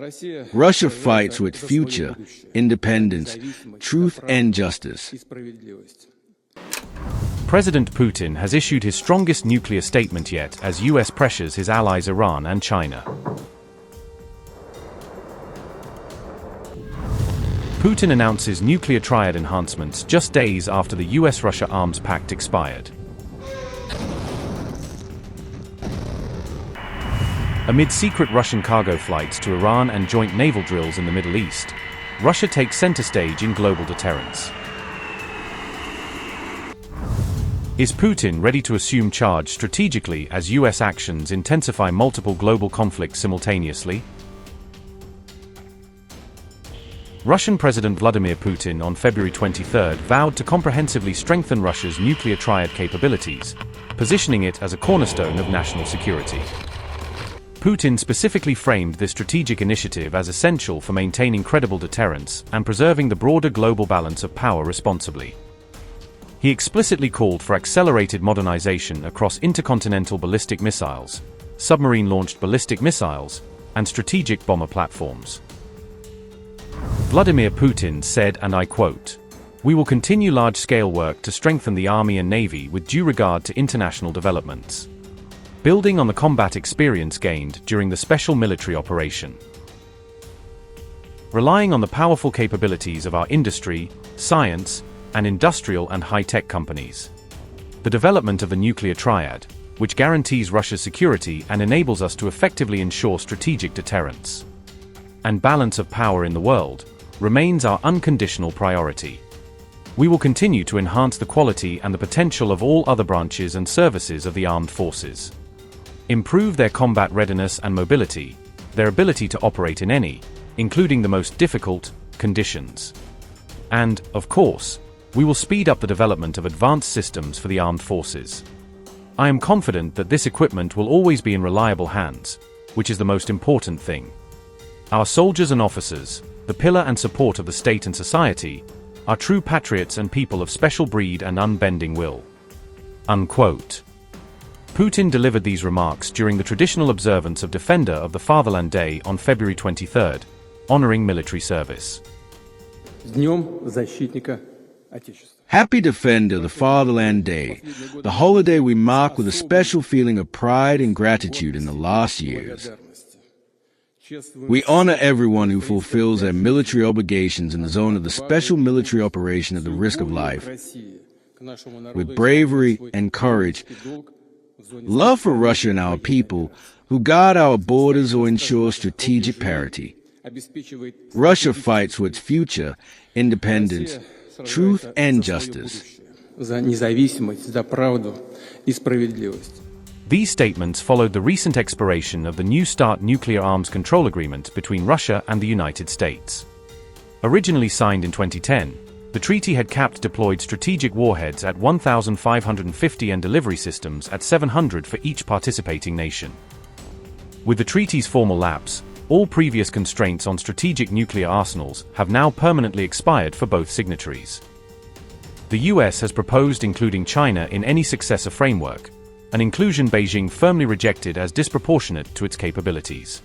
Russia fights with future, independence, truth and justice. President Putin has issued his strongest nuclear statement yet as US pressures his allies Iran and China. Putin announces nuclear Triad enhancements just days after the US-Russia arms pact expired. Amid secret Russian cargo flights to Iran and joint naval drills in the Middle East, Russia takes center stage in global deterrence. Is Putin ready to assume charge strategically as US actions intensify multiple global conflicts simultaneously? Russian President Vladimir Putin on February 23 vowed to comprehensively strengthen Russia's nuclear Triad capabilities, positioning it as a cornerstone of national security. Putin specifically framed this strategic initiative as essential for maintaining credible deterrence and preserving the broader global balance of power responsibly. He explicitly called for accelerated modernization across intercontinental ballistic missiles, submarine-launched ballistic missiles, and strategic bomber platforms. Vladimir Putin said, and I quote, "We will continue large-scale work to strengthen the Army and Navy with due regard to international developments, building on the combat experience gained during the special military operation. Relying on the powerful capabilities of our industry, science, and industrial and high-tech companies. The development of the nuclear Triad, which guarantees Russia's security and enables us to effectively ensure strategic deterrence and balance of power in the world, remains our unconditional priority. We will continue to enhance the quality and the potential of all other branches and services of the armed forces, improve their combat readiness and mobility, their ability to operate in any, including the most difficult, conditions. And, of course, we will speed up the development of advanced systems for the armed forces. I am confident that this equipment will always be in reliable hands, which is the most important thing. Our soldiers and officers, the pillar and support of the state and society, are true patriots and people of special breed and unbending will." Unquote. Putin delivered these remarks during the traditional observance of Defender of the Fatherland Day on February 23, honoring military service. Happy Defender, the Fatherland Day, the holiday we mark with a special feeling of pride and gratitude in the last years. We honor everyone who fulfills their military obligations in the zone of the special military operation at the risk of life, with bravery and courage, love for Russia and our people, who guard our borders or ensure strategic parity. Russia fights for its future, independence, truth and justice. These statements followed the recent expiration of the New START nuclear arms control agreement between Russia and the United States. Originally signed in 2010, the treaty had capped deployed strategic warheads at 1,550 and delivery systems at 700 for each participating nation. With the treaty's formal lapse, all previous constraints on strategic nuclear arsenals have now permanently expired for both signatories. The US has proposed including China in any successor framework, an inclusion Beijing firmly rejected as disproportionate to its capabilities.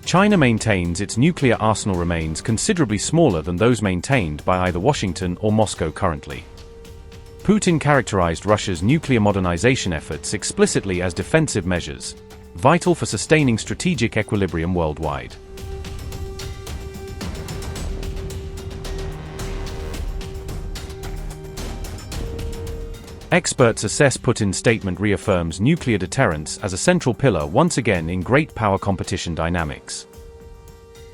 China maintains its nuclear arsenal remains considerably smaller than those maintained by either Washington or Moscow currently. Putin characterized Russia's nuclear modernization efforts explicitly as defensive measures, vital for sustaining strategic equilibrium worldwide. Experts assess Putin's statement reaffirms nuclear deterrence as a central pillar once again in great power competition dynamics.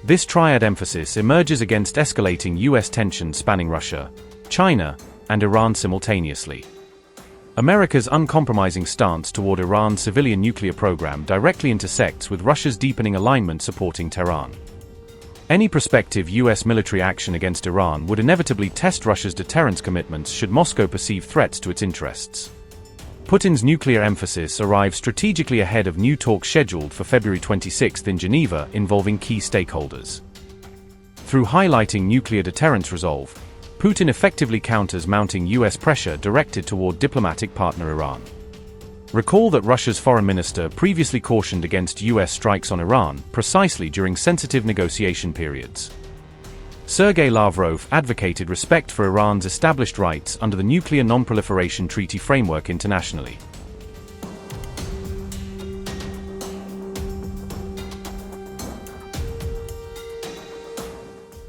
This triad emphasis emerges against escalating US tensions spanning Russia, China, and Iran simultaneously. America's uncompromising stance toward Iran's civilian nuclear program directly intersects with Russia's deepening alignment supporting Tehran. Any prospective US military action against Iran would inevitably test Russia's deterrence commitments should Moscow perceive threats to its interests. Putin's nuclear emphasis arrives strategically ahead of new talks scheduled for February 26 in Geneva involving key stakeholders. Through highlighting nuclear deterrence resolve, Putin effectively counters mounting US pressure directed toward diplomatic partner Iran. Recall that Russia's foreign minister previously cautioned against US strikes on Iran precisely during sensitive negotiation periods. Sergei Lavrov advocated respect for Iran's established rights under the Nuclear Non-Proliferation Treaty framework internationally.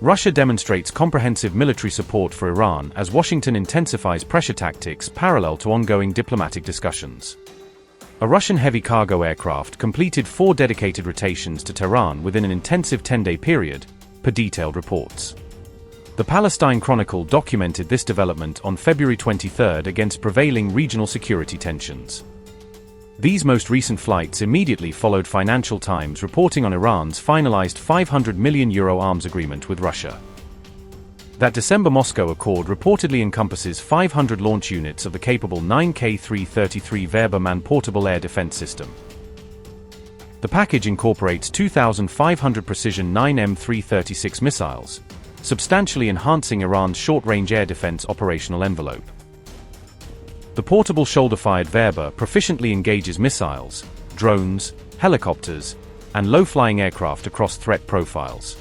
Russia demonstrates comprehensive military support for Iran as Washington intensifies pressure tactics parallel to ongoing diplomatic discussions. A Russian heavy cargo aircraft completed 4 dedicated rotations to Tehran within an intensive 10-day period, per detailed reports. The Palestine Chronicle documented this development on February 23 against prevailing regional security tensions. These most recent flights immediately followed Financial Times reporting on Iran's finalized €500 million arms agreement with Russia. That December Moscow accord reportedly encompasses 500 launch units of the capable 9K-333 Verba man-portable air defense system. The package incorporates 2,500 precision 9M336 missiles, substantially enhancing Iran's short-range air defense operational envelope. The portable shoulder-fired Verba proficiently engages missiles, drones, helicopters, and low-flying aircraft across threat profiles.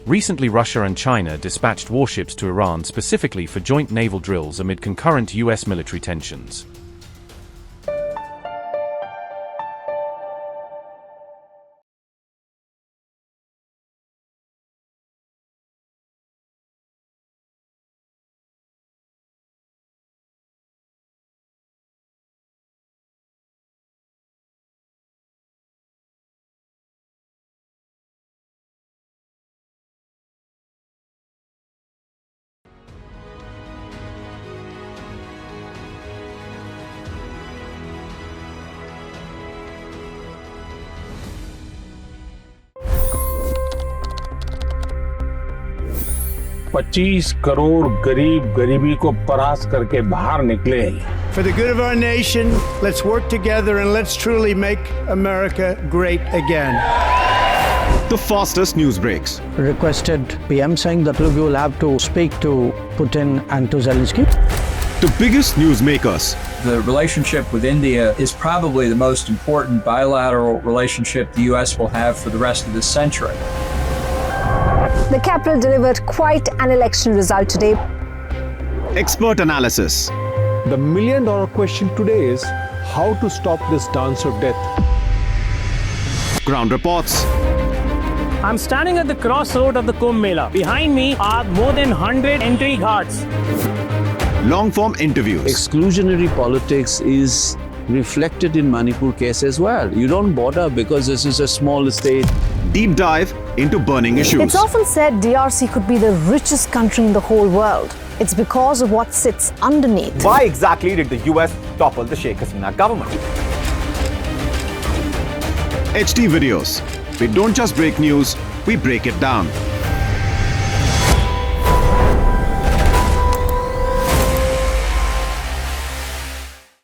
Recently, Russia and China dispatched warships to Iran specifically for joint naval drills amid concurrent US military tensions. $25 crore गरीब गरीबी को परास्त करके बाहर निकले। For the good of our nation, let's work together and let's truly make America great again. The fastest news breaks. Requested PM saying that look, you will have to speak to Putin and to Zelensky. The biggest news makers. The relationship with India is probably the most important bilateral relationship the US will have for the rest of this century. The capital delivered quite an election result today. Expert analysis. The million-dollar question today is how to stop this dance of death. Ground reports. I'm standing at the crossroad of the Kumbh Mela. Behind me are more than 100 entry guards. Long-form interviews. Exclusionary politics is reflected in Manipur case as well. You don't bother because this is a small state. Deep dive into burning issues. It's often said DRC could be the richest country in the whole world. It's because of what sits underneath. Why exactly did the US topple the Sheikh Hasina government? HD videos. We don't just break news, we break it down.